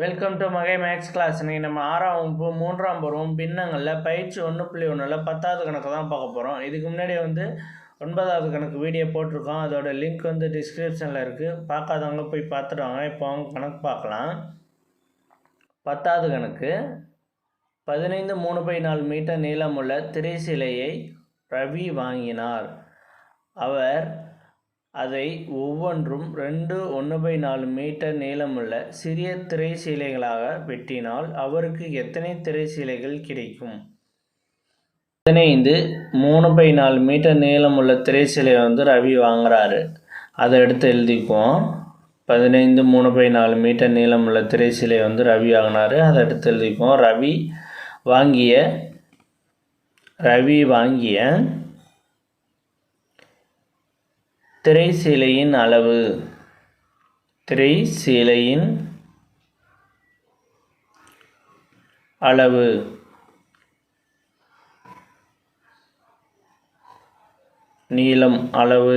Welcome to மகை maths class. இன்றைக்கி நம்ம 6ஆம் வகுப்பு 3ஆம் பருவம் பின்னங்களில் பயிற்சி 1.1ல் 10வது கணக்கு தான் பார்க்க போகிறோம். இதுக்கு முன்னாடி 9வது கணக்கு வீடியோ போட்டிருக்கோம். அதோட லிங்க் டிஸ்கிரிப்ஷனில் இருக்குது. பார்க்காதவங்க போய் பார்த்துடுவாங்க. இப்போ அவங்க கணக்கு பார்க்கலாம். 10வது கணக்கு 15 3/4 மீட்டர் நீளமுள்ள திரைசிலையை ரவி வாங்கினார். அவர் அதை ஒவ்வொன்றும் 2 1/4 மீட்டர் நீளமுள்ள சிறிய திரைசீலைகளாக வெட்டினால் அவருக்கு எத்தனை திரைசீலைகள் கிடைக்கும்? 15 3/4 மீட்டர் நீளமுள்ள திரைசீலை ரவி வாங்குறாரு. அதை எடுத்து எழுதிக்குவோம். 15 3/4 மீட்டர் நீளமுள்ள திரைசீலை ரவி வாங்கினாரு. அதை எடுத்து எழுதிக்குவோம். ரவி வாங்கிய திரைசீலையின் அளவு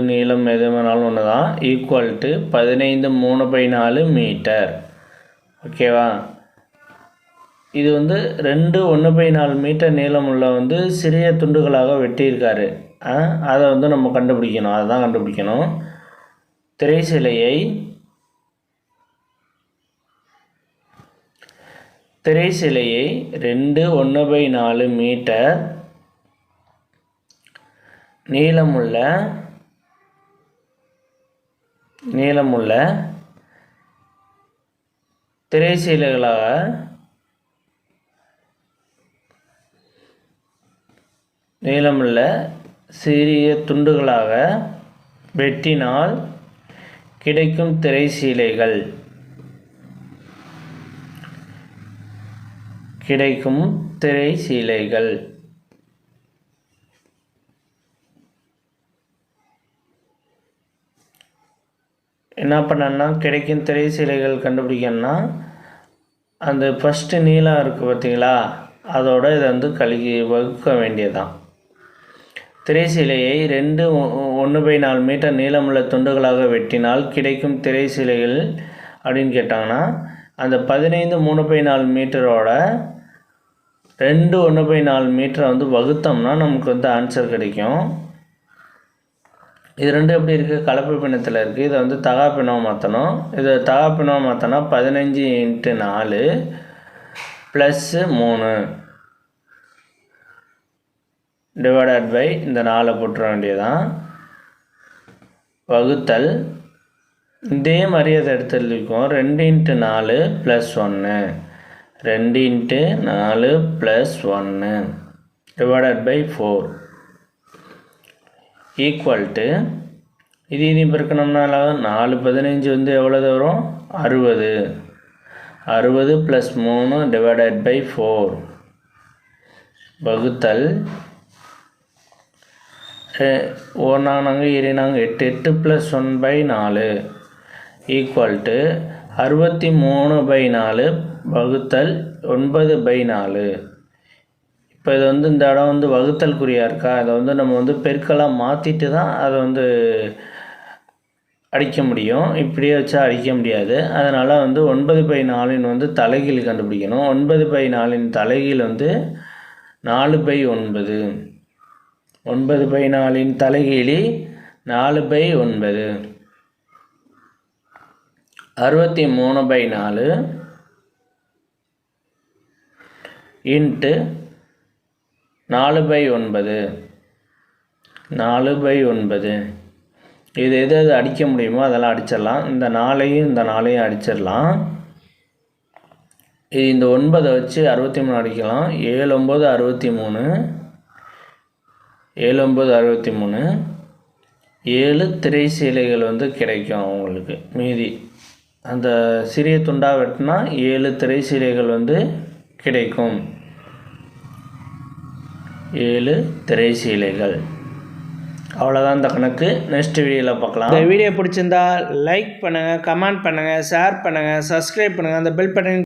நீளம் எது வேணாலும் ஒன்று தான். Equal to 15 3/4 metre. ஓகேவா? இது 2 1/4 மீட்டர் நீளமுள்ள சிறிய துண்டுகளாக வெட்டியிருக்காரு. அதை நம்ம கண்டுபிடிக்கணும். அதை தான் கண்டுபிடிக்கணும். திரைசீலையை 2 1/4 மீட்டர் நீளமுள்ள திரைசீலைகளாக சிறிய துண்டுகளாக வெட்டினால் கிடைக்கும் திரைசீலைகள் என்ன பண்ணணும்னா, கிடைக்கும் திரைசீலைகள் கண்டுபிடிக்கணும்னா அந்த ஃபஸ்ட்டு நீளம் இருக்குது பார்த்தீங்களா, அதோட இதை வகுக்க வேண்டியதான். திரைசீலையை 2 1/4 மீட்டர் நீளமுள்ள துண்டுகளாக வெட்டினால் கிடைக்கும் திரைசீலைகள் அப்படின்னு கேட்டாங்கன்னா, அந்த 15 3/4 மீட்டரோட 2 1/4 மீட்டரை வகுத்தோம்னா நமக்கு ஆன்சர் கிடைக்கும். இது ரெண்டும் எப்படி இருக்குது? கலப்பு பின்னத்தில் இருக்குது. இதை தகாப்பிணம் மாற்றணும். இதை தகாப்பிணம் மாற்றினா 15 × 4 + 3 டிவைடட் பை இந்த 4 போட்டுற வேண்டியதான். வகுத்தல் இதே மாதிரி அதை எடுத்து எழுதிக்குவோம். 2 × 4 + 1 2 × 4 + 1 டிவைடட் பை 4 ஈக்குவல் டு இது பெருக்கணும்னா 4 15 எவ்வளவு வரும்? 60 + 3 டிவைடட் பை 4 வகுத்தல் 1 8 8 + 1/4 ஈக்குவல் டு 63/4 வகுத்தல் 9/4. இப்போ இது இந்த இடம் வகுத்தல் குறியாக இருக்கா, அதை நம்ம பெருக்கலாக மாற்றிட்டு தான் அதை அடிக்க முடியும். இப்படியே வச்சா அடிக்க முடியாது. அதனால் 9/4 தலைகீழ் கண்டுபிடிக்கணும். 9/4 தலைகீழ் 4/9. 9/4 தலைகீழி 4/9 63/4 இன்ட்டு 4/9 4/9. இது எது அடிக்க முடியுமோ அதெல்லாம் அடிச்சிடலாம். இந்த 4ஐயும் அடிச்சிடலாம். இது இந்த 9 வச்சு 63 அடிக்கலாம். 7 9 63 7 9 63 7 திரைசீலைகள் கிடைக்கும் உங்களுக்கு. மீதி அந்த சிறிய துண்டாக வெட்டினா 7 திரைசீலைகள் கிடைக்கும். 7 திரைசீலைகள். அவ்வளோதான் இந்த கணக்கு. நெக்ஸ்ட் வீடியோவில் பார்க்கலாம். இந்த வீடியோ பிடிச்சிருந்தா லைக் பண்ணுங்கள், கமெண்ட் பண்ணுங்கள், ஷேர் பண்ணுங்கள், சப்ஸ்கிரைப் பண்ணுங்கள். அந்த பெல் பட்டன்